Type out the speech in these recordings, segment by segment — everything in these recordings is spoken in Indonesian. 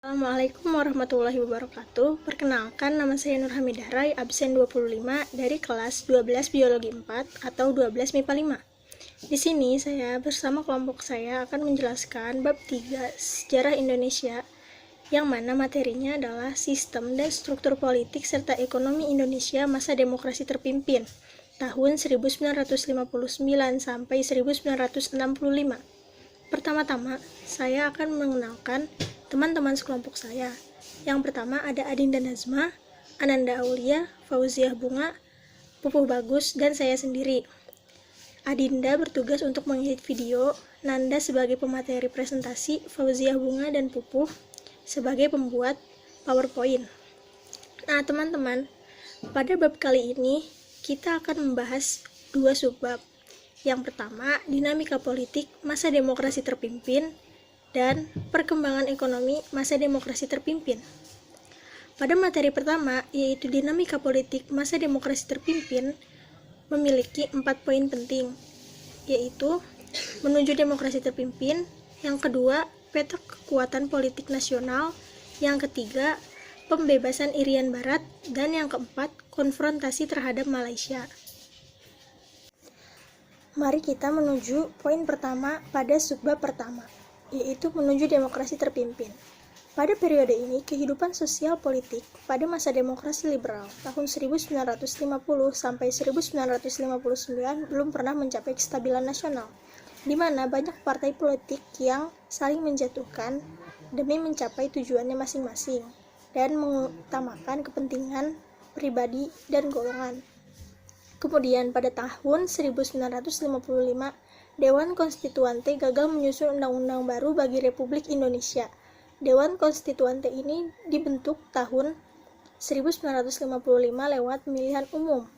Assalamualaikum warahmatullahi wabarakatuh. Perkenalkan, nama saya Nur Hamidah Rai, absen 25 dari kelas 12 Biologi 4 atau 12 MIPA 5. Di sini saya bersama kelompok saya akan menjelaskan bab 3 Sejarah Indonesia, yang mana materinya adalah sistem dan struktur politik serta ekonomi Indonesia masa demokrasi terpimpin tahun 1959 sampai 1965. Pertama-tama, saya akan mengenalkan teman-teman sekelompok saya. Yang pertama ada Adinda Nazma, Ananda Aulia, Fauziah Bunga, Pupuh Bagus, dan saya sendiri. Adinda bertugas untuk mengedit video, Nanda sebagai pemateri presentasi, Fauziah Bunga dan Pupuh sebagai pembuat PowerPoint. Nah, teman-teman, pada bab kali ini kita akan membahas dua subbab. Yang pertama, dinamika politik masa demokrasi terpimpin, dan perkembangan ekonomi masa demokrasi terpimpin. Pada materi pertama, yaitu dinamika politik masa demokrasi terpimpin, memiliki 4 poin penting, yaitu menuju demokrasi terpimpin, yang kedua, peta kekuatan politik nasional, yang ketiga, pembebasan Irian Barat, dan yang keempat, konfrontasi terhadap Malaysia. Mari kita menuju poin pertama pada subbab pertama, yaitu menuju demokrasi terpimpin. Pada periode ini, kehidupan sosial politik pada masa demokrasi liberal tahun 1950 sampai 1959 belum pernah mencapai kestabilan nasional, di mana banyak partai politik yang saling menjatuhkan demi mencapai tujuannya masing-masing dan mengutamakan kepentingan pribadi dan golongan. Kemudian pada tahun 1955, Dewan Konstituante gagal menyusun undang-undang baru bagi Republik Indonesia. Dewan Konstituante ini dibentuk tahun 1955 lewat pemilihan umum,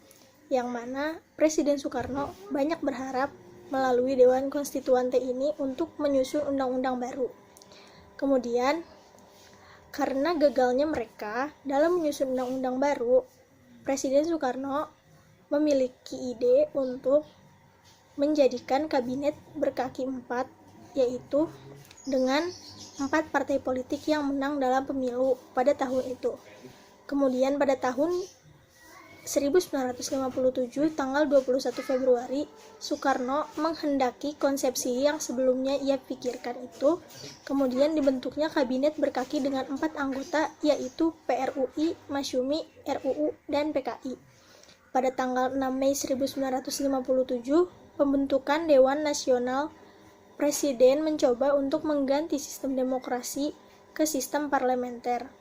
yang mana Presiden Soekarno banyak berharap melalui Dewan Konstituante ini untuk menyusun undang-undang baru. Kemudian, karena gagalnya mereka dalam menyusun undang-undang baru, Presiden Soekarno memiliki ide untuk menjadikan kabinet berkaki 4, yaitu dengan 4 partai politik yang menang dalam pemilu pada tahun itu. Kemudian pada tahun 1957, tanggal 21 Februari, Soekarno menghendaki konsepsi yang sebelumnya ia pikirkan itu, kemudian dibentuknya kabinet berkaki dengan 4 anggota, yaitu PRUI, Masyumi, RUU, dan PKI. Pada tanggal 6 Mei 1957, pembentukan Dewan Nasional, Presiden mencoba untuk mengganti sistem demokrasi ke sistem parlementer,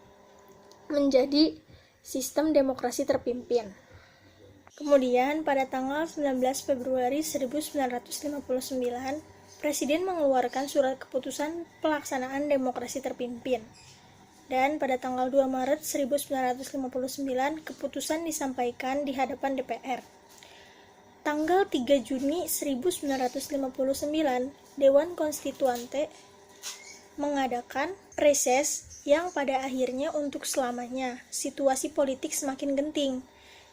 menjadi sistem demokrasi terpimpin. Kemudian pada tanggal 19 Februari 1959, Presiden mengeluarkan surat keputusan pelaksanaan demokrasi terpimpin. Dan pada tanggal 2 Maret 1959, keputusan disampaikan di hadapan DPR. Tanggal 3 Juni 1959, Dewan Konstituante mengadakan reses yang pada akhirnya untuk selamanya. Situasi politik semakin genting,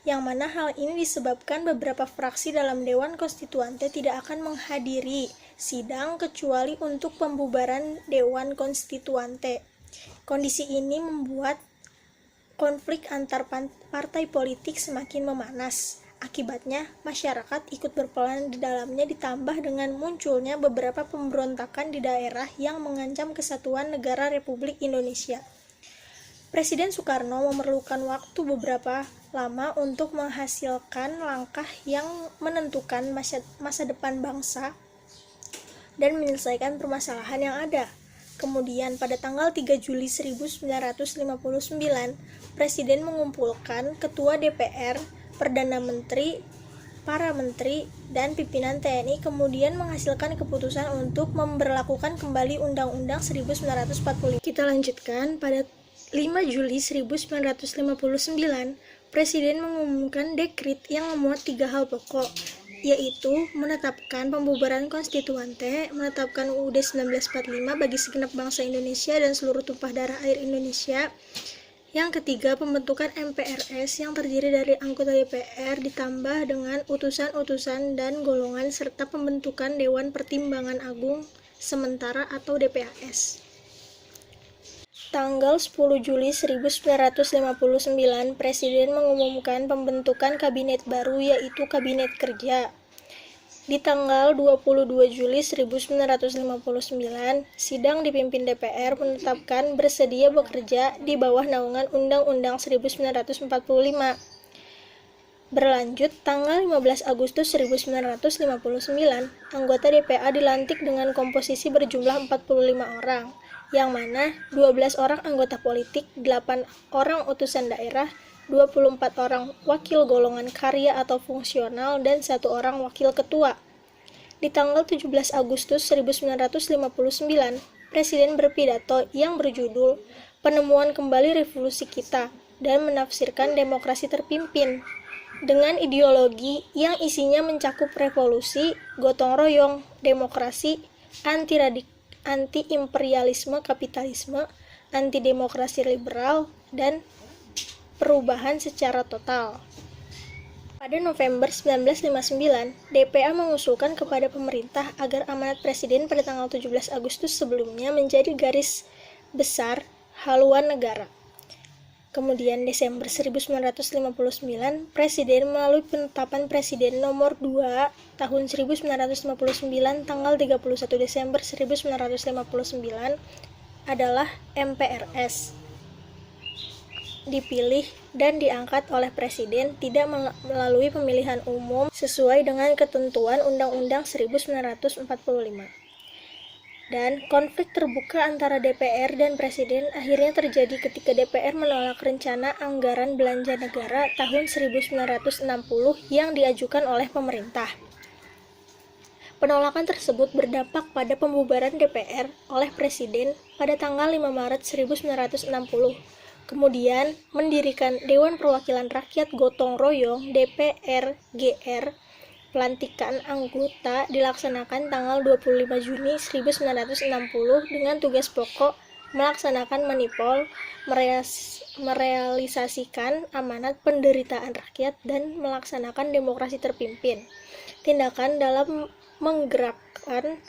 yang mana hal ini disebabkan beberapa fraksi dalam Dewan Konstituante tidak akan menghadiri sidang kecuali untuk pembubaran Dewan Konstituante. Kondisi ini membuat konflik antar partai politik semakin memanas. Akibatnya, masyarakat ikut berperan di dalamnya, ditambah dengan munculnya beberapa pemberontakan di daerah yang mengancam kesatuan negara Republik Indonesia. Presiden Soekarno memerlukan waktu beberapa lama untuk menghasilkan langkah yang menentukan masa depan bangsa dan menyelesaikan permasalahan yang ada. Kemudian pada tanggal 3 Juli 1959, Presiden mengumpulkan Ketua DPR, Perdana Menteri, para menteri, dan pimpinan TNI, kemudian menghasilkan keputusan untuk memberlakukan kembali Undang-Undang 1945. Kita lanjutkan, pada 5 Juli 1959, Presiden mengumumkan dekrit yang memuat 3 hal pokok, yaitu menetapkan pembubaran konstituante, menetapkan UUD 1945 bagi segenap bangsa Indonesia dan seluruh tumpah darah air Indonesia. Yang ketiga, pembentukan MPRS yang terdiri dari anggota DPR ditambah dengan utusan-utusan dan golongan serta pembentukan Dewan Pertimbangan Agung Sementara atau DPAS. Tanggal 10 Juli 1959, Presiden mengumumkan pembentukan kabinet baru yaitu Kabinet Kerja. Di tanggal 22 Juli 1959, sidang dipimpin DPR menetapkan bersedia bekerja di bawah naungan Undang-Undang 1945. Berlanjut, tanggal 15 Agustus 1959, anggota DPA dilantik dengan komposisi berjumlah 45 orang, yang mana 12 orang anggota politik, 8 orang utusan daerah, 24 orang wakil golongan karya atau fungsional, dan 1 orang wakil ketua. Di tanggal 17 Agustus 1959, Presiden berpidato yang berjudul Penemuan Kembali Revolusi Kita dan menafsirkan demokrasi terpimpin dengan ideologi yang isinya mencakup revolusi, gotong royong, demokrasi, anti-imperialisme kapitalisme, anti-demokrasi liberal, dan perubahan secara total. Pada November 1959, DPA mengusulkan kepada pemerintah agar amanat Presiden pada tanggal 17 Agustus sebelumnya menjadi garis besar haluan negara. Kemudian Desember 1959, Presiden melalui penetapan Presiden nomor 2 tahun 1959 tanggal 31 Desember 1959 adalah MPRS. Dipilih dan diangkat oleh Presiden tidak melalui pemilihan umum sesuai dengan ketentuan Undang-Undang 1945. Dan konflik terbuka antara DPR dan Presiden akhirnya terjadi ketika DPR menolak rencana anggaran belanja negara tahun 1960 yang diajukan oleh pemerintah. Penolakan tersebut berdampak pada pembubaran DPR oleh Presiden pada tanggal 5 Maret 1960. Kemudian mendirikan Dewan Perwakilan Rakyat Gotong Royong DPR-GR. Pelantikan anggota dilaksanakan tanggal 25 Juni 1960 dengan tugas pokok melaksanakan manipul, merealisasikan amanat penderitaan rakyat, dan melaksanakan demokrasi terpimpin. Tindakan dalam menegakkan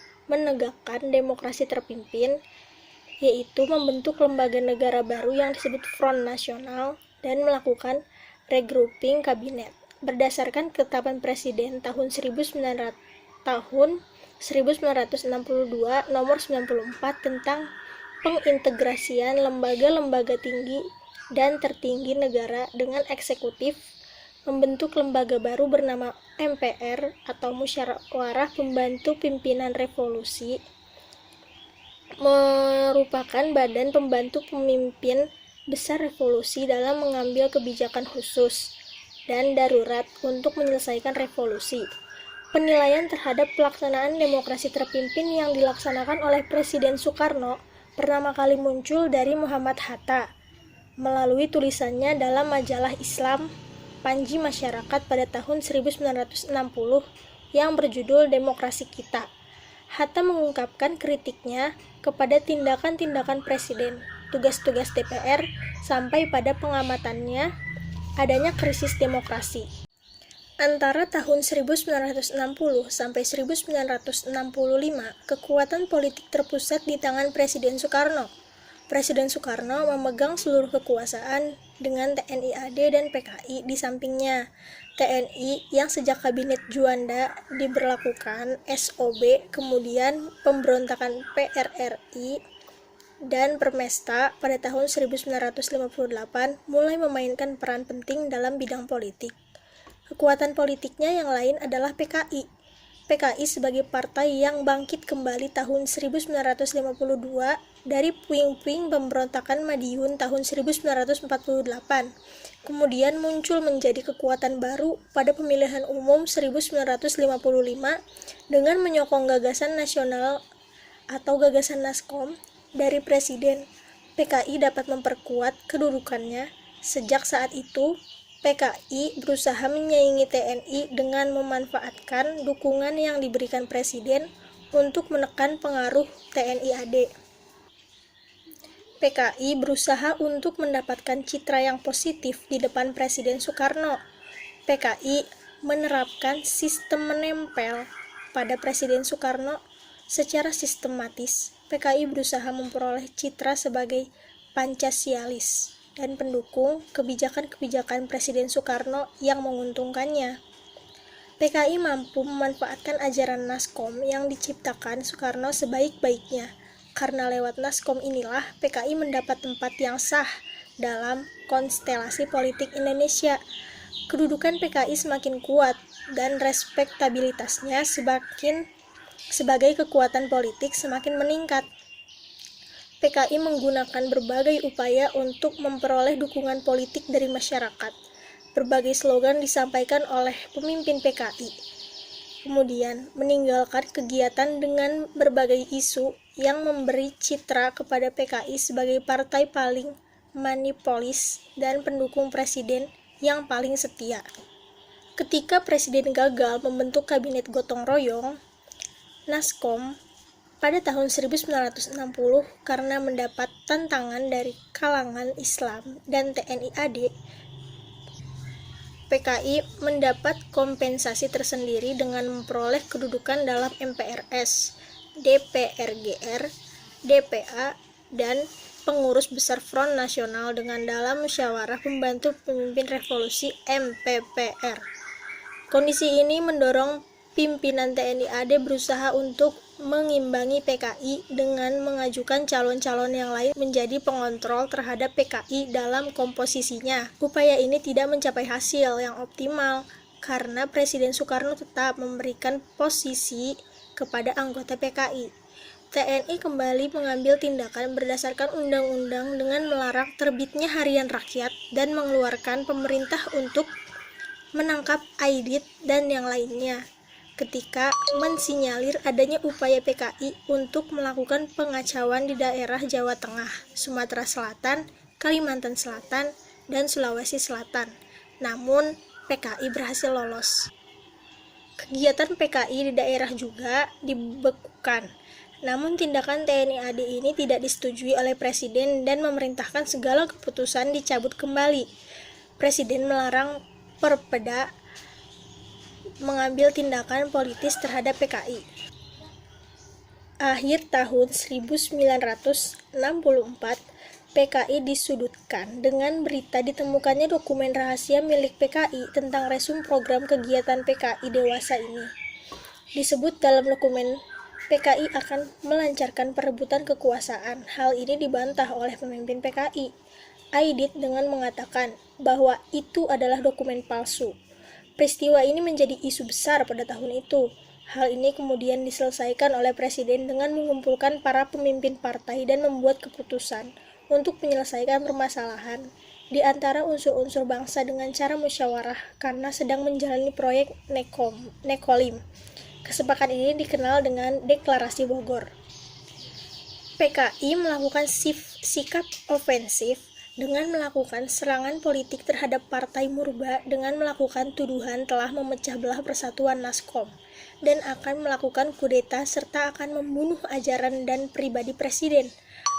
demokrasi terpimpin yaitu membentuk lembaga negara baru yang disebut Front Nasional dan melakukan regrouping kabinet. Berdasarkan ketetapan Presiden tahun 1962 nomor 94 tentang pengintegrasian lembaga-lembaga tinggi dan tertinggi negara dengan eksekutif, membentuk lembaga baru bernama MPR atau Musyawarah Pembantu Pimpinan Revolusi, merupakan badan pembantu pemimpin besar revolusi dalam mengambil kebijakan khusus dan darurat untuk menyelesaikan revolusi. Penilaian terhadap pelaksanaan demokrasi terpimpin yang dilaksanakan oleh Presiden Soekarno pertama kali muncul dari Muhammad Hatta melalui tulisannya dalam majalah Islam Panji Masyarakat pada tahun 1960 yang berjudul Demokrasi Kita. Hatta mengungkapkan kritiknya kepada tindakan-tindakan Presiden, tugas-tugas DPR, sampai pada pengamatannya adanya krisis demokrasi. Antara tahun 1960 sampai 1965, kekuatan politik terpusat di tangan Presiden Soekarno. Presiden Soekarno memegang seluruh kekuasaan dengan TNI AD dan PKI di sampingnya. TNI yang sejak Kabinet Juanda diberlakukan SOB, kemudian pemberontakan PRRI dan Permesta pada tahun 1958 mulai memainkan peran penting dalam bidang politik. Kekuatan politiknya yang lain adalah PKI. PKI sebagai partai yang bangkit kembali tahun 1952 dari puing-puing pemberontakan Madiun tahun 1948. Kemudian muncul menjadi kekuatan baru pada pemilihan umum 1955 dengan menyokong gagasan nasional atau gagasan Naskom dari Presiden. PKI dapat memperkuat kedudukannya. Sejak saat itu, PKI berusaha menyaingi TNI dengan memanfaatkan dukungan yang diberikan Presiden untuk menekan pengaruh TNI AD. PKI berusaha untuk mendapatkan citra yang positif di depan Presiden Soekarno. PKI menerapkan sistem menempel pada Presiden Soekarno secara sistematis. PKI berusaha memperoleh citra sebagai Pancasialis dan pendukung kebijakan-kebijakan Presiden Soekarno yang menguntungkannya. PKI mampu memanfaatkan ajaran Naskom yang diciptakan Soekarno sebaik-baiknya, karena lewat Naskom inilah PKI mendapat tempat yang sah dalam konstelasi politik Indonesia. Kedudukan PKI semakin kuat dan respektabilitasnya sebagai kekuatan politik semakin meningkat. PKI menggunakan berbagai upaya untuk memperoleh dukungan politik dari masyarakat. Berbagai slogan disampaikan oleh pemimpin PKI. Kemudian, meninggalkan kegiatan dengan berbagai isu yang memberi citra kepada PKI sebagai partai paling manipolis dan pendukung presiden yang paling setia. Ketika presiden gagal membentuk kabinet gotong royong, Naskom pada tahun 1960 karena mendapat tantangan dari kalangan Islam dan TNI AD, PKI mendapat kompensasi tersendiri dengan memperoleh kedudukan dalam MPRS, DPRGR, DPA, dan pengurus besar Front Nasional dengan dalam Musyawarah Pembantu Pemimpin Revolusi MPPR. Kondisi ini mendorong pimpinan TNI AD berusaha untuk mengimbangi PKI dengan mengajukan calon-calon yang lain menjadi pengontrol terhadap PKI dalam komposisinya. Upaya ini tidak mencapai hasil yang optimal karena Presiden Soekarno tetap memberikan posisi kepada anggota PKI. TNI kembali mengambil tindakan berdasarkan undang-undang dengan melarang terbitnya Harian Rakyat dan mengeluarkan pemerintah untuk menangkap Aidit dan yang lainnya. Ketika mensinyalir adanya upaya PKI untuk melakukan pengacauan di daerah Jawa Tengah, Sumatera Selatan, Kalimantan Selatan, dan Sulawesi Selatan. Namun, PKI berhasil lolos. Kegiatan PKI di daerah juga dibekukan. Namun, tindakan TNI AD ini tidak disetujui oleh Presiden dan memerintahkan segala keputusan dicabut kembali. Presiden melarang Perpeda mengambil tindakan politis terhadap PKI. Akhir tahun 1964, PKI disudutkan dengan berita ditemukannya dokumen rahasia milik PKI tentang resum program kegiatan PKI dewasa ini. Disebut dalam dokumen, PKI akan melancarkan perebutan kekuasaan. Hal ini dibantah oleh pemimpin PKI, Aidit, dengan mengatakan bahwa itu adalah dokumen palsu. Peristiwa ini menjadi isu besar pada tahun itu. Hal ini kemudian diselesaikan oleh Presiden dengan mengumpulkan para pemimpin partai dan membuat keputusan untuk menyelesaikan permasalahan di antara unsur-unsur bangsa dengan cara musyawarah karena sedang menjalani proyek Nekolim. Kesepakatan ini dikenal dengan Deklarasi Bogor. PKI melakukan sikap ofensif dengan melakukan serangan politik terhadap Partai Murba dengan melakukan tuduhan telah memecah belah persatuan Naskom dan akan melakukan kudeta serta akan membunuh ajaran dan pribadi Presiden.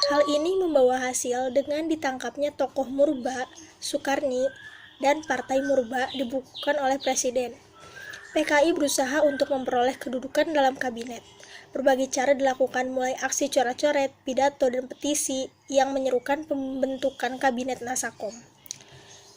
Hal ini membawa hasil dengan ditangkapnya tokoh Murba, Sukarni, dan Partai Murba dibukukan oleh Presiden. PKI berusaha untuk memperoleh kedudukan dalam kabinet. Berbagai cara dilakukan mulai aksi coret-coret, pidato, dan petisi yang menyerukan pembentukan kabinet Nasakom.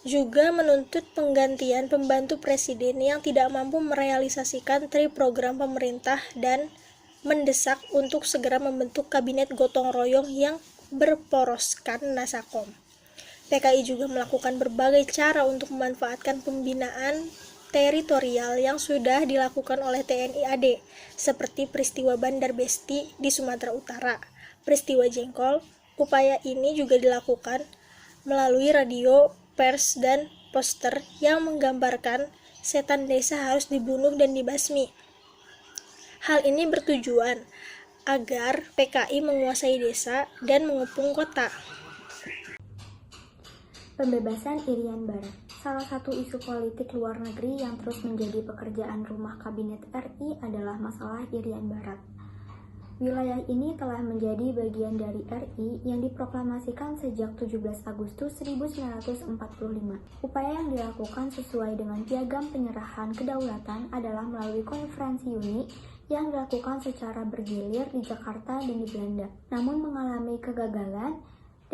Juga menuntut penggantian pembantu presiden yang tidak mampu merealisasikan program pemerintah dan mendesak untuk segera membentuk kabinet gotong royong yang berporoskan Nasakom. PKI juga melakukan berbagai cara untuk memanfaatkan pembinaan teritorial yang sudah dilakukan oleh TNI AD, seperti peristiwa Bandar Besti di Sumatera Utara, peristiwa Jengkol. Upaya ini juga dilakukan melalui radio, pers, dan poster yang menggambarkan setan desa harus dibunuh dan dibasmi. Hal ini bertujuan agar PKI menguasai desa dan mengepung kota. Pembebasan Irian Barat, salah satu isu politik luar negeri yang terus menjadi pekerjaan rumah Kabinet RI adalah masalah Irian Barat. Wilayah ini telah menjadi bagian dari RI yang diproklamasikan sejak 17 Agustus 1945. Upaya yang dilakukan sesuai dengan piagam penyerahan kedaulatan adalah melalui konferensi UNI yang dilakukan secara bergilir di Jakarta dan di Belanda, namun mengalami kegagalan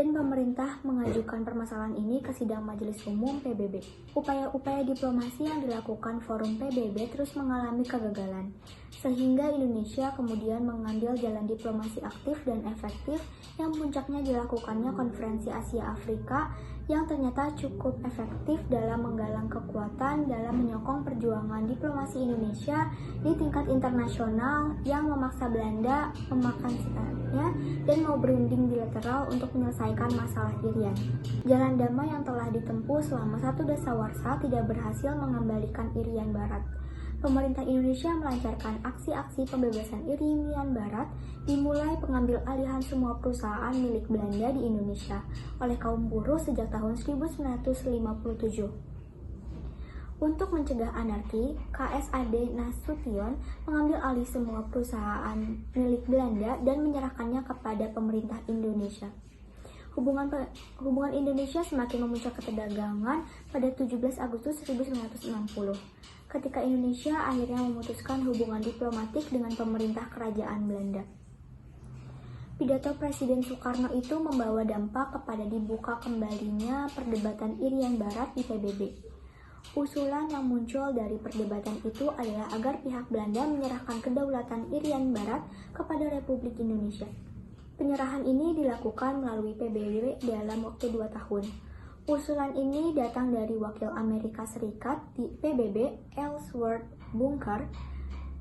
dan pemerintah mengajukan permasalahan ini ke sidang Majelis Umum PBB. Upaya-upaya diplomasi yang dilakukan forum PBB terus mengalami kegagalan, sehingga Indonesia kemudian mengambil jalan diplomasi aktif dan efektif yang puncaknya dilakukannya Konferensi Asia Afrika yang ternyata cukup efektif dalam menggalang kekuatan dalam menyokong perjuangan diplomasi Indonesia di tingkat internasional yang memaksa Belanda memakan sikapnya dan mau berunding bilateral untuk menyelesaikan masalah Irian. Jalan damai yang telah ditempuh selama 1 dasawarsa tidak berhasil mengembalikan Irian Barat. Pemerintah Indonesia melancarkan aksi-aksi pembebasan Irian Barat dimulai pengambil alihan semua perusahaan milik Belanda di Indonesia oleh kaum buruh sejak tahun 1957. Untuk mencegah anarki, KSAD Nasution mengambil alih semua perusahaan milik Belanda dan menyerahkannya kepada pemerintah Indonesia. Hubungan Indonesia semakin memuncak ketegangan pada 17 Agustus 1960. Ketika Indonesia akhirnya memutuskan hubungan diplomatik dengan pemerintah kerajaan Belanda. Pidato Presiden Soekarno itu membawa dampak kepada dibuka kembalinya perdebatan Irian Barat di PBB. Usulan yang muncul dari perdebatan itu adalah agar pihak Belanda menyerahkan kedaulatan Irian Barat kepada Republik Indonesia. Penyerahan ini dilakukan melalui PBB dalam waktu 2 tahun. Usulan ini datang dari wakil Amerika Serikat di PBB, Ellsworth Bunker,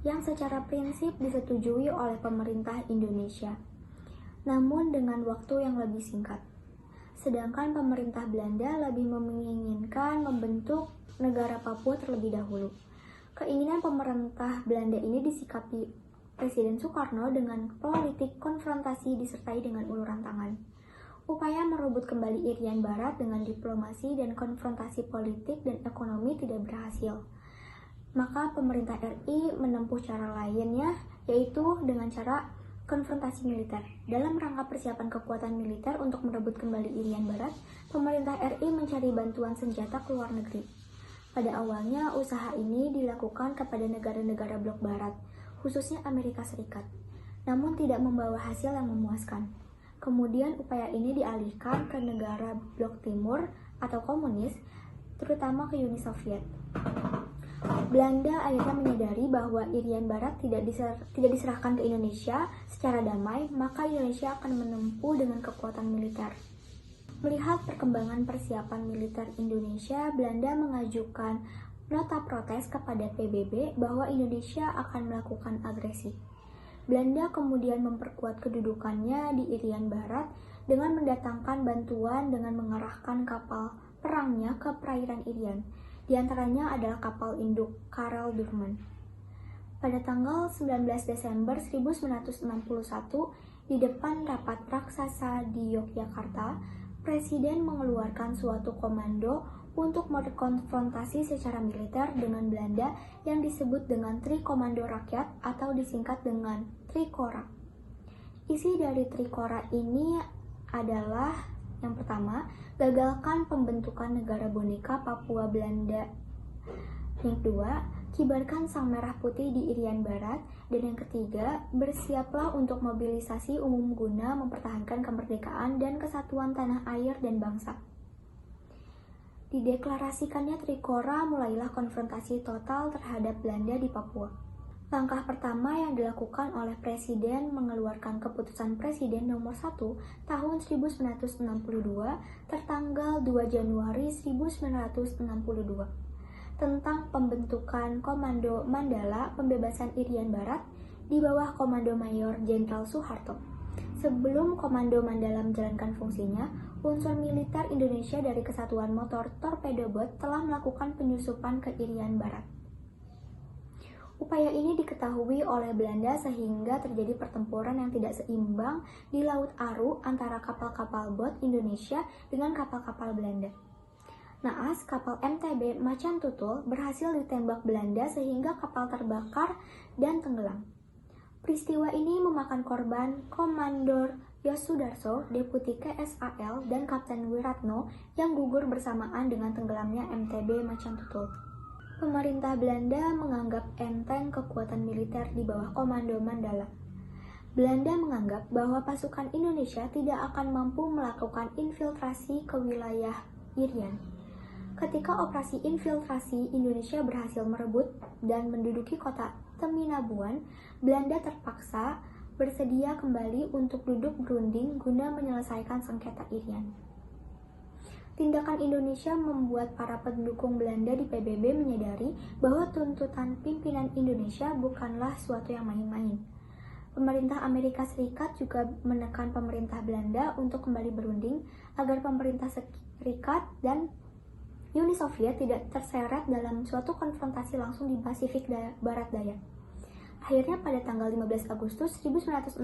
yang secara prinsip disetujui oleh pemerintah Indonesia, namun dengan waktu yang lebih singkat. Sedangkan pemerintah Belanda lebih menginginkan membentuk negara Papua terlebih dahulu. Keinginan pemerintah Belanda ini disikapi Presiden Soekarno dengan politik konfrontasi disertai dengan uluran tangan. Upaya merebut kembali Irian Barat dengan diplomasi dan konfrontasi politik dan ekonomi tidak berhasil. Maka pemerintah RI menempuh cara lainnya, yaitu dengan cara konfrontasi militer. Dalam rangka persiapan kekuatan militer untuk merebut kembali Irian Barat, pemerintah RI mencari bantuan senjata ke luar negeri. Pada awalnya, usaha ini dilakukan kepada negara-negara blok barat, khususnya Amerika Serikat, namun tidak membawa hasil yang memuaskan. Kemudian upaya ini dialihkan ke negara blok timur atau komunis, terutama ke Uni Soviet. Belanda akhirnya menyadari bahwa Irian Barat tidak diserahkan ke Indonesia secara damai, maka Indonesia akan menempuh dengan kekuatan militer. Melihat perkembangan persiapan militer Indonesia, Belanda mengajukan nota protes kepada PBB bahwa Indonesia akan melakukan agresi. Belanda kemudian memperkuat kedudukannya di Irian Barat dengan mendatangkan bantuan dengan mengerahkan kapal perangnya ke perairan Irian. Di antaranya adalah kapal induk Karel Durman. Pada tanggal 19 Desember 1961, di depan rapat raksasa di Yogyakarta, Presiden mengeluarkan suatu komando untuk berkonfrontasi secara militer dengan Belanda yang disebut dengan Trikomando Rakyat atau disingkat dengan Trikora. Isi dari Trikora ini adalah yang pertama, gagalkan pembentukan negara boneka Papua Belanda. Yang kedua, kibarkan sang merah putih di Irian Barat. Dan yang ketiga, bersiaplah untuk mobilisasi umum guna mempertahankan kemerdekaan dan kesatuan tanah air dan bangsa. Dideklarasikannya Trikora, mulailah konfrontasi total terhadap Belanda di Papua. Langkah pertama yang dilakukan oleh Presiden mengeluarkan Keputusan Presiden Nomor 1 Tahun 1962 tertanggal 2 Januari 1962 tentang pembentukan Komando Mandala Pembebasan Irian Barat di bawah Komando Mayor Jenderal Soeharto. Sebelum Komando Mandala menjalankan fungsinya, unsur militer Indonesia dari Kesatuan Motor Torpedo Boat telah melakukan penyusupan ke Irian Barat. Upaya ini diketahui oleh Belanda sehingga terjadi pertempuran yang tidak seimbang di Laut Aru antara kapal-kapal bot Indonesia dengan kapal-kapal Belanda. Naas, kapal MTB Macan Tutul berhasil ditembak Belanda sehingga kapal terbakar dan tenggelam. Peristiwa ini memakan korban Komandor Yosudarso, Deputi KSAL, dan Kapten Wiratno yang gugur bersamaan dengan tenggelamnya MTB Macan Tutul. Pemerintah Belanda menganggap enteng kekuatan militer di bawah Komando Mandala. Belanda menganggap bahwa pasukan Indonesia tidak akan mampu melakukan infiltrasi ke wilayah Irian. Ketika operasi infiltrasi Indonesia berhasil merebut dan menduduki kota Teminabuan, Belanda terpaksa bersedia kembali untuk duduk berunding guna menyelesaikan sengketa Irian. Tindakan Indonesia membuat para pendukung Belanda di PBB menyadari bahwa tuntutan pimpinan Indonesia bukanlah suatu yang main-main. Pemerintah Amerika Serikat juga menekan pemerintah Belanda untuk kembali berunding agar pemerintah Serikat dan Uni Soviet tidak terseret dalam suatu konfrontasi langsung di Pasifik Barat Daya. Akhirnya pada tanggal 15 Agustus 1962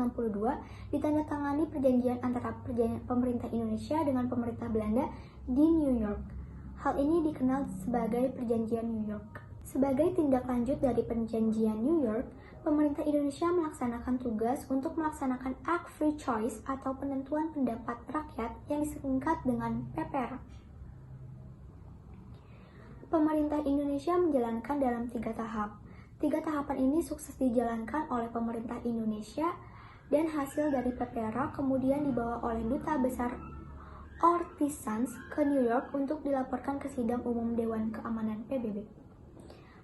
ditandatangani perjanjian antara pemerintah Indonesia dengan pemerintah Belanda di New York. Hal ini dikenal sebagai Perjanjian New York. Sebagai tindak lanjut dari Perjanjian New York, pemerintah Indonesia melaksanakan tugas untuk melaksanakan Act Free Choice atau penentuan pendapat rakyat yang disingkat dengan PPR. Pemerintah Indonesia menjalankan dalam 3 tahap. 3 tahapan ini sukses dijalankan oleh pemerintah Indonesia dan hasil dari PPR kemudian dibawa oleh Duta Besar Ortiz ke New York untuk dilaporkan ke Sidang Umum Dewan Keamanan PBB.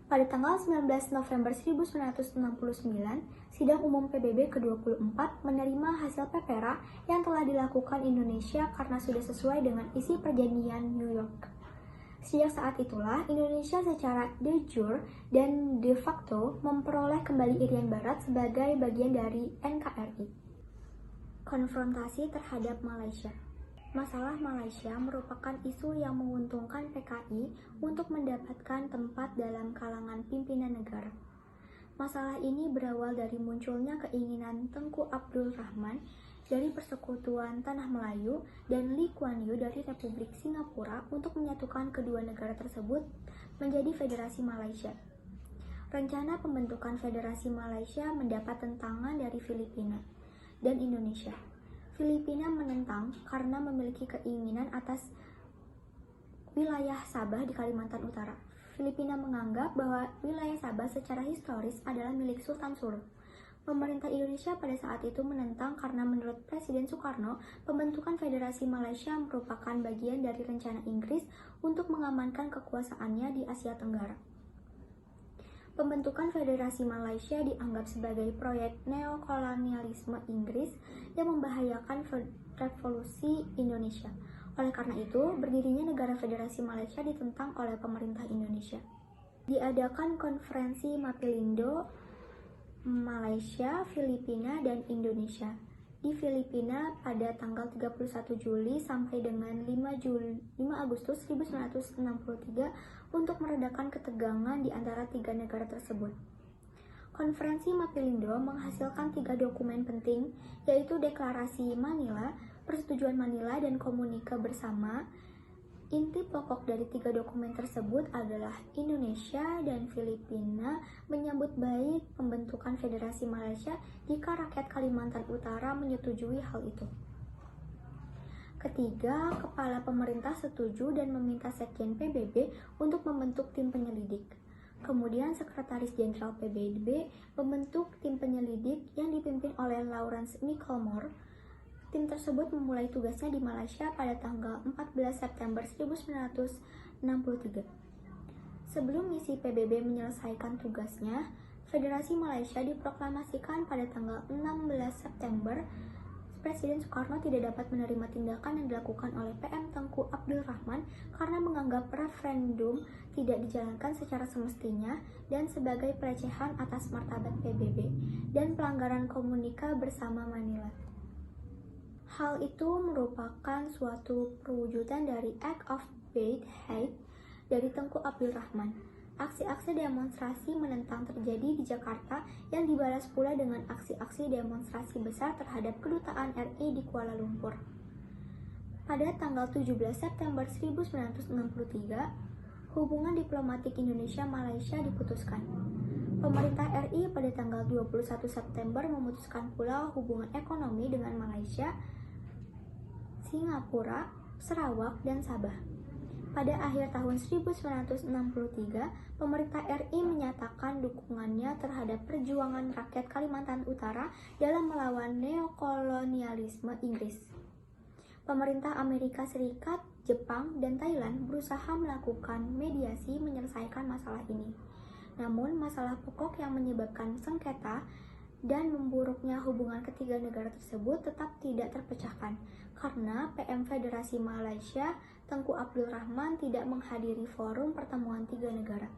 Pada tanggal 19 November 1969, Sidang Umum PBB ke-24 menerima hasil PPR yang telah dilakukan Indonesia karena sudah sesuai dengan isi perjanjian New York. Sejak saat itulah, Indonesia secara de jure dan de facto memperoleh kembali Irian Barat sebagai bagian dari NKRI. Konfrontasi terhadap Malaysia. Masalah Malaysia merupakan isu yang menguntungkan PKI untuk mendapatkan tempat dalam kalangan pimpinan negara. Masalah ini berawal dari munculnya keinginan Tengku Abdul Rahman dari Persekutuan Tanah Melayu dan Lee Kuan Yew dari Republik Singapura untuk menyatukan kedua negara tersebut menjadi Federasi Malaysia. Rencana pembentukan Federasi Malaysia mendapat tentangan dari Filipina dan Indonesia. Filipina menentang karena memiliki keinginan atas wilayah Sabah di Kalimantan Utara. Filipina menganggap bahwa wilayah Sabah secara historis adalah milik Sultan Sulu. Pemerintah Indonesia pada saat itu menentang karena menurut Presiden Soekarno, pembentukan Federasi Malaysia merupakan bagian dari rencana Inggris untuk mengamankan kekuasaannya di Asia Tenggara. Pembentukan Federasi Malaysia dianggap sebagai proyek neokolonialisme Inggris yang membahayakan revolusi Indonesia. Oleh karena itu, berdirinya negara Federasi Malaysia ditentang oleh pemerintah Indonesia. Diadakan konferensi Mapilindo Malaysia, Filipina, dan Indonesia di Filipina pada tanggal 31 Juli sampai dengan 5 Agustus 1963 untuk meredakan ketegangan di antara 3 negara tersebut. Konferensi Mapilindo menghasilkan 3 dokumen penting, yaitu Deklarasi Manila, Persetujuan Manila, dan Komunike Bersama. Inti pokok dari 3 dokumen tersebut adalah Indonesia dan Filipina menyambut baik pembentukan Federasi Malaysia jika rakyat Kalimantan Utara menyetujui hal itu. Ketiga, kepala pemerintah setuju dan meminta Sekjen PBB untuk membentuk tim penyelidik. Kemudian Sekretaris Jenderal PBB membentuk tim penyelidik yang dipimpin oleh Lawrence Nicholmore. Tim tersebut memulai tugasnya di Malaysia pada tanggal 14 September 1963. Sebelum misi PBB menyelesaikan tugasnya, Federasi Malaysia diproklamasikan pada tanggal 16 September. Presiden Soekarno tidak dapat menerima tindakan yang dilakukan oleh PM Tengku Abdul Rahman karena menganggap referendum tidak dijalankan secara semestinya dan sebagai pelecehan atas martabat PBB dan pelanggaran Komunike Bersama Manila. Hal itu merupakan suatu perwujudan dari Act of Bad Hate dari Tengku Abdul Rahman. Aksi-aksi demonstrasi menentang terjadi di Jakarta yang dibalas pula dengan aksi-aksi demonstrasi besar terhadap kedutaan RI di Kuala Lumpur. Pada tanggal 17 September 1963, hubungan diplomatik Indonesia-Malaysia diputuskan. Pemerintah RI pada tanggal 21 September memutuskan pula hubungan ekonomi dengan Malaysia, Singapura, Sarawak, dan Sabah. Pada akhir tahun 1963, pemerintah RI menyatakan dukungannya terhadap perjuangan rakyat Kalimantan Utara dalam melawan neokolonialisme Inggris. Pemerintah Amerika Serikat, Jepang, dan Thailand berusaha melakukan mediasi menyelesaikan masalah ini. Namun, masalah pokok yang menyebabkan sengketa dan memburuknya hubungan ketiga negara tersebut tetap tidak terpecahkan, karena PM Federasi Malaysia, Tengku Abdul Rahman, tidak menghadiri forum pertemuan tiga negara.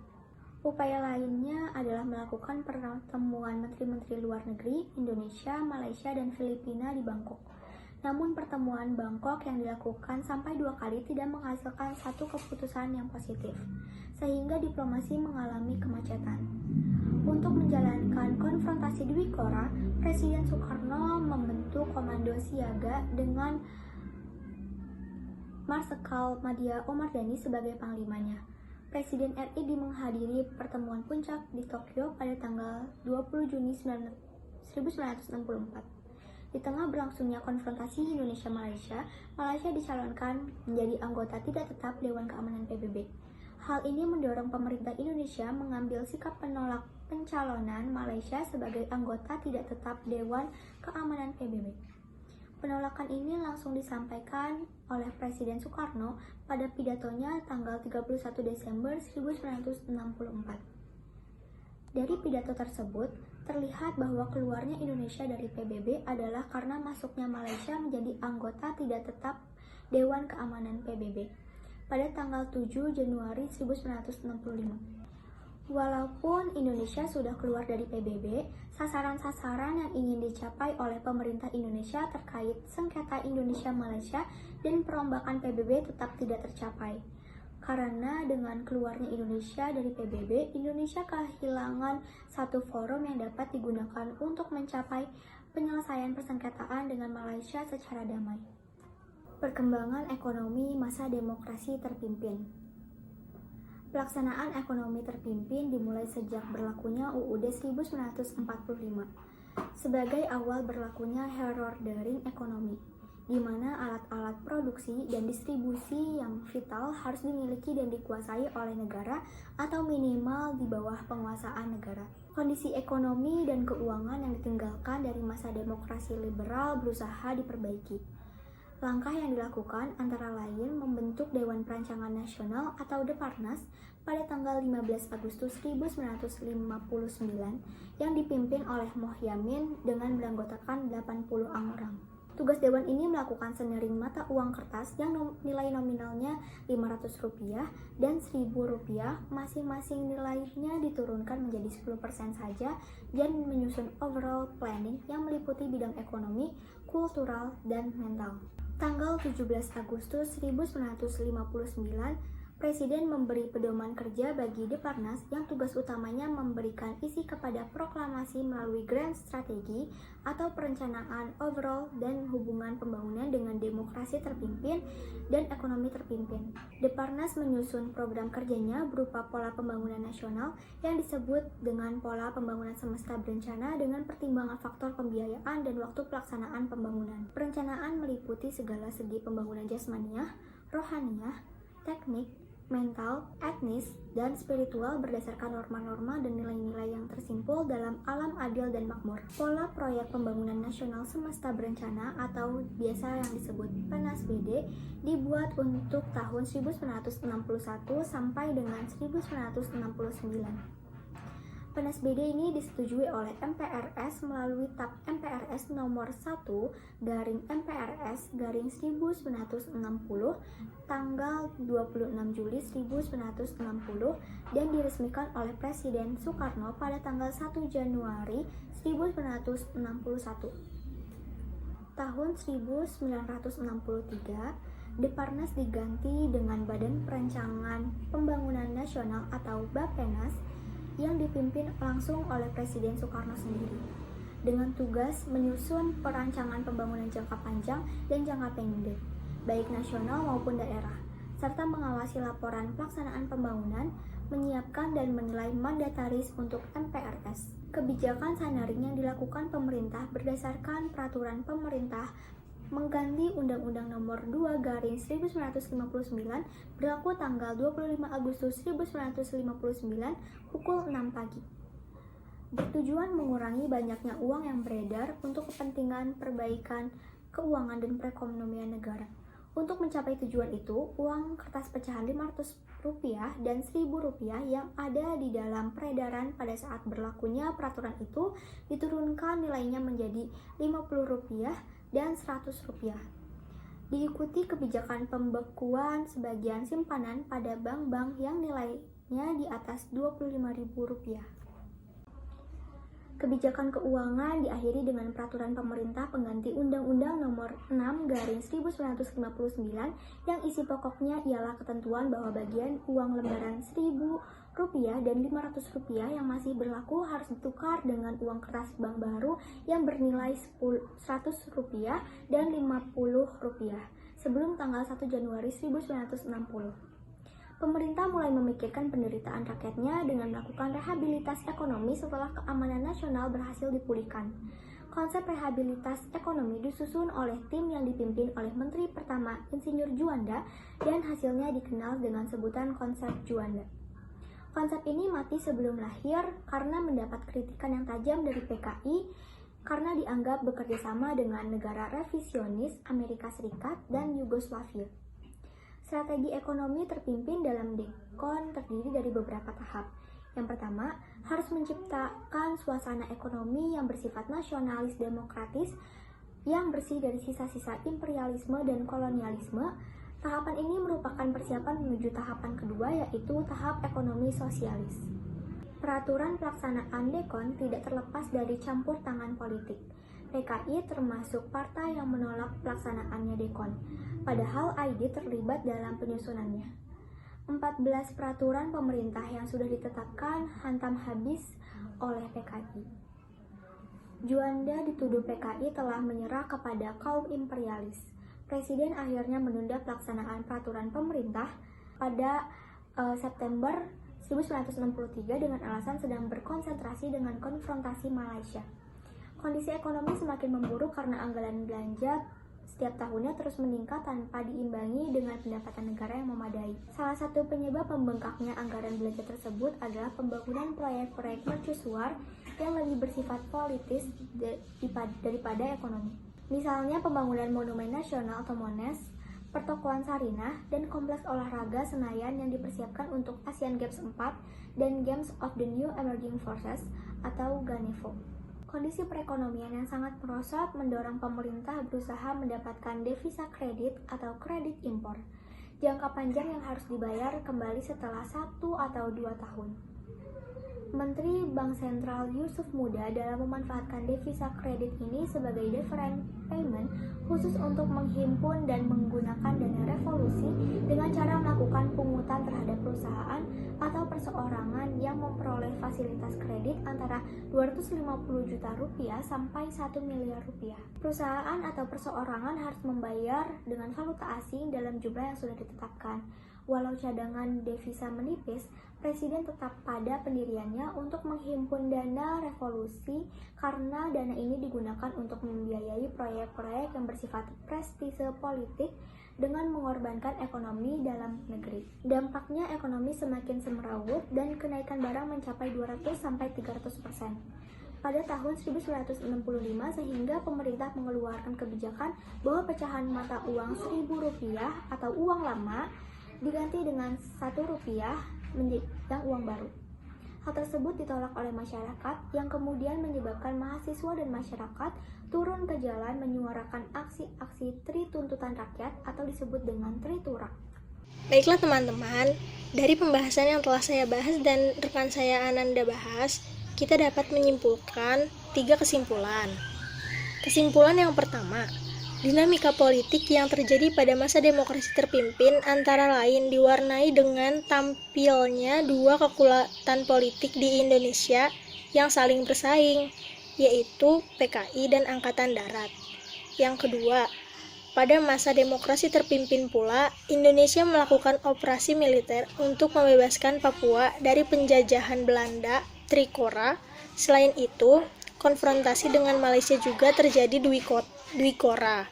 Upaya lainnya adalah melakukan pertemuan Menteri-Menteri Luar Negeri Indonesia, Malaysia, dan Filipina di Bangkok. Namun pertemuan Bangkok yang dilakukan sampai 2 kali tidak menghasilkan satu keputusan yang positif, sehingga diplomasi mengalami kemacetan. Untuk menjalankan konfrontasi Dwi Korah, Presiden Soekarno membentuk Komando Siaga dengan Marsikal Madya Omar Dhani sebagai panglimanya. Presiden RI menghadiri pertemuan puncak di Tokyo pada tanggal 20 Juni 1964. Di tengah berlangsungnya konfrontasi Indonesia-Malaysia, Malaysia dicalonkan menjadi anggota tidak tetap Dewan Keamanan PBB. Hal ini mendorong pemerintah Indonesia mengambil sikap penolak pencalonan Malaysia sebagai anggota tidak tetap Dewan Keamanan PBB. Penolakan ini langsung disampaikan oleh Presiden Soekarno pada pidatonya tanggal 31 Desember 1964. Dari pidato tersebut, terlihat bahwa keluarnya Indonesia dari PBB adalah karena masuknya Malaysia menjadi anggota tidak tetap Dewan Keamanan PBB pada tanggal 7 Januari 1965. Walaupun Indonesia sudah keluar dari PBB, sasaran-sasaran yang ingin dicapai oleh pemerintah Indonesia terkait sengketa Indonesia-Malaysia dan perombakan PBB tetap tidak tercapai. Karena dengan keluarnya Indonesia dari PBB, Indonesia kehilangan satu forum yang dapat digunakan untuk mencapai penyelesaian persengketaan dengan Malaysia secara damai. Perkembangan ekonomi masa demokrasi terpimpin. Pelaksanaan ekonomi terpimpin dimulai sejak berlakunya UUD 1945 sebagai awal berlakunya reordering ekonomi, di mana alat-alat produksi dan distribusi yang vital harus dimiliki dan dikuasai oleh negara atau minimal di bawah penguasaan negara. Kondisi ekonomi dan keuangan yang ditinggalkan dari masa demokrasi liberal berusaha diperbaiki. Langkah yang dilakukan antara lain membentuk Dewan Perancangan Nasional atau Deparnas pada tanggal 15 Agustus 1959 yang dipimpin oleh Moh Yamin dengan beranggotakan 80 orang. Tugas Dewan ini melakukan sendering mata uang kertas yang nilai nominalnya Rp500 dan Rp1.000, masing-masing nilainya diturunkan menjadi 10% saja dan menyusun overall planning yang meliputi bidang ekonomi, kultural, dan mental. Tanggal 17 Agustus 1959, Presiden memberi pedoman kerja bagi Deparnas yang tugas utamanya memberikan isi kepada proklamasi melalui Grand Strategi atau perencanaan overall dan hubungan pembangunan dengan demokrasi terpimpin dan ekonomi terpimpin. Deparnas menyusun program kerjanya berupa pola pembangunan nasional yang disebut dengan pola pembangunan semesta berencana dengan pertimbangan faktor pembiayaan dan waktu pelaksanaan pembangunan. Perencanaan meliputi segala segi pembangunan jasmaniah, rohaniah, teknik, mental, etnis, dan spiritual berdasarkan norma-norma dan nilai-nilai yang tersimpul dalam alam adil dan makmur. Pola proyek pembangunan nasional semesta berencana atau biasa yang disebut PNAS-BD dibuat untuk tahun 1961 sampai dengan 1969. PNAS-BD ini disetujui oleh MPRS melalui TAP MPRS nomor 1/MPRS/1960 tanggal 26 Juli 1960 dan diresmikan oleh Presiden Soekarno pada tanggal 1 Januari 1961. Tahun 1963, Deparnas diganti dengan Badan Perancangan Pembangunan Nasional atau Bappenas yang dipimpin langsung oleh Presiden Soekarno sendiri, dengan tugas menyusun perancangan pembangunan jangka panjang dan jangka pendek, baik nasional maupun daerah, serta mengawasi laporan pelaksanaan pembangunan, menyiapkan dan menilai mandataris untuk MPRS. Kebijakan sandaring yang dilakukan pemerintah berdasarkan peraturan pemerintah mengganti Undang-Undang Nomor 2/1959 berlaku tanggal 25 Agustus 1959 pukul 6 pagi. Bertujuan mengurangi banyaknya uang yang beredar untuk kepentingan perbaikan keuangan dan perekonomian negara. Untuk mencapai tujuan itu, uang kertas pecahan Rp500 dan Rp1.000 yang ada di dalam peredaran pada saat berlakunya peraturan itu diturunkan nilainya menjadi Rp50 dan Rp100. Diikuti kebijakan pembekuan sebagian simpanan pada bank-bank yang nilainya di atas Rp25.000. Kebijakan keuangan diakhiri dengan peraturan pemerintah pengganti Undang-Undang Nomor 6/1959 yang isi pokoknya ialah ketentuan bahwa bagian uang lembaran Rp1.000 dan Rp500 yang masih berlaku harus ditukar dengan uang kertas bank baru yang bernilai Rp100 dan Rp50 sebelum tanggal 1 Januari 1960. Pemerintah mulai memikirkan penderitaan rakyatnya dengan melakukan rehabilitas ekonomi setelah keamanan nasional berhasil dipulihkan. Konsep rehabilitas ekonomi disusun oleh tim yang dipimpin oleh Menteri Pertama Insinyur Juanda dan hasilnya dikenal dengan sebutan konsep Juanda. Konsep ini mati sebelum lahir karena mendapat kritikan yang tajam dari PKI karena dianggap bekerja sama dengan negara revisionis Amerika Serikat dan Yugoslavia. Strategi ekonomi terpimpin dalam Dekon terdiri dari beberapa tahap. Yang pertama, harus menciptakan suasana ekonomi yang bersifat nasionalis demokratis yang bersih dari sisa-sisa imperialisme dan kolonialisme. Tahapan ini merupakan persiapan menuju tahapan kedua, yaitu tahap ekonomi sosialis. Peraturan pelaksanaan Dekon tidak terlepas dari campur tangan politik. PKI termasuk partai yang menolak pelaksanaannya Dekon, padahal ID terlibat dalam penyusunannya. 14 peraturan pemerintah yang sudah ditetapkan hantam habis oleh PKI. Juanda dituduh PKI telah menyerah kepada kaum imperialis. Presiden akhirnya menunda pelaksanaan peraturan pemerintah pada September 1963 dengan alasan sedang berkonsentrasi dengan konfrontasi Malaysia. Kondisi ekonomi semakin memburuk karena anggaran belanja setiap tahunnya terus meningkat tanpa diimbangi dengan pendapatan negara yang memadai. Salah satu penyebab membengkaknya anggaran belanja tersebut adalah pembangunan proyek-proyek mercusuar yang lebih bersifat politis daripada ekonomi. Misalnya pembangunan Monumen Nasional atau Monas, Pertokoan Sarinah, dan Kompleks Olahraga Senayan yang dipersiapkan untuk Asian Games 4 dan Games of the New Emerging Forces atau GANEVO. Kondisi perekonomian yang sangat merosot mendorong pemerintah berusaha mendapatkan devisa kredit atau kredit impor, jangka panjang yang harus dibayar kembali setelah 1 atau 2 tahun. Menteri Bank Sentral Yusuf Muda dalam memanfaatkan devisa kredit ini sebagai deferred payment khusus untuk menghimpun dan menggunakan dana revolusi dengan cara melakukan pungutan terhadap perusahaan atau perseorangan yang memperoleh fasilitas kredit antara Rp250 juta sampai Rp1 miliar. Perusahaan atau perseorangan harus membayar dengan valuta asing dalam jumlah yang sudah ditetapkan. Walau cadangan devisa menipis, Presiden tetap pada pendiriannya untuk menghimpun dana revolusi karena dana ini digunakan untuk membiayai proyek-proyek yang bersifat prestise politik dengan mengorbankan ekonomi dalam negeri. Dampaknya ekonomi semakin semerawut dan kenaikan barang mencapai 200-300%. Pada tahun 1965 sehingga pemerintah mengeluarkan kebijakan bahwa pecahan mata uang Rp1.000 atau uang lama diganti dengan Rp1 yang uang baru. Hal tersebut ditolak oleh masyarakat yang kemudian menyebabkan mahasiswa dan masyarakat turun ke jalan menyuarakan aksi-aksi Tri Tuntutan Rakyat atau disebut dengan Tri Turak. Baiklah teman-teman, dari pembahasan yang telah saya bahas dan rekan saya Ananda bahas, kita dapat menyimpulkan 3 kesimpulan. Kesimpulan yang pertama, dinamika politik yang terjadi pada masa demokrasi terpimpin antara lain diwarnai dengan tampilnya 2 kekuatan politik di Indonesia yang saling bersaing, yaitu PKI dan Angkatan Darat. Yang kedua, pada masa demokrasi terpimpin pula, Indonesia melakukan operasi militer untuk membebaskan Papua dari penjajahan Belanda, Trikora. Selain itu, konfrontasi dengan Malaysia juga terjadi Dwikora.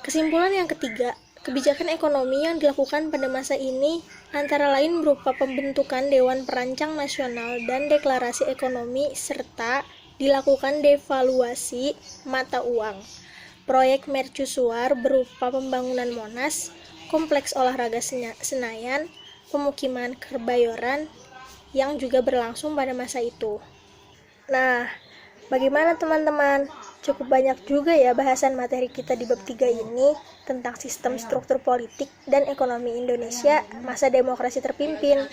Kesimpulan yang ketiga, kebijakan ekonomi yang dilakukan pada masa ini antara lain berupa pembentukan Dewan Perancang Nasional dan Deklarasi Ekonomi serta dilakukan devaluasi mata uang. Proyek mercusuar berupa pembangunan Monas, kompleks olahraga Senayan, pemukiman Kebayoran yang juga berlangsung pada masa itu. Nah, bagaimana teman-teman? Cukup banyak juga ya bahasan materi kita di bab 3 ini tentang sistem struktur politik dan ekonomi Indonesia masa demokrasi terpimpin.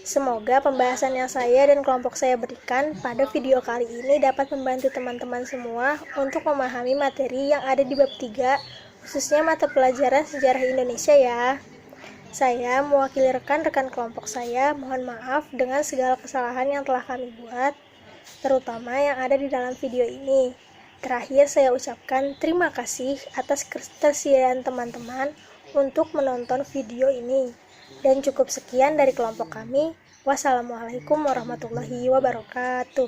Semoga pembahasan yang saya dan kelompok saya berikan pada video kali ini dapat membantu teman-teman semua untuk memahami materi yang ada di bab 3, khususnya mata pelajaran sejarah Indonesia ya. Saya mewakili rekan-rekan kelompok saya, mohon maaf dengan segala kesalahan yang telah kami buat, terutama yang ada di dalam video ini. Terakhir saya ucapkan terima kasih atas ketersediaan teman-teman untuk menonton video ini. Dan cukup sekian dari kelompok kami. Wassalamualaikum warahmatullahi wabarakatuh.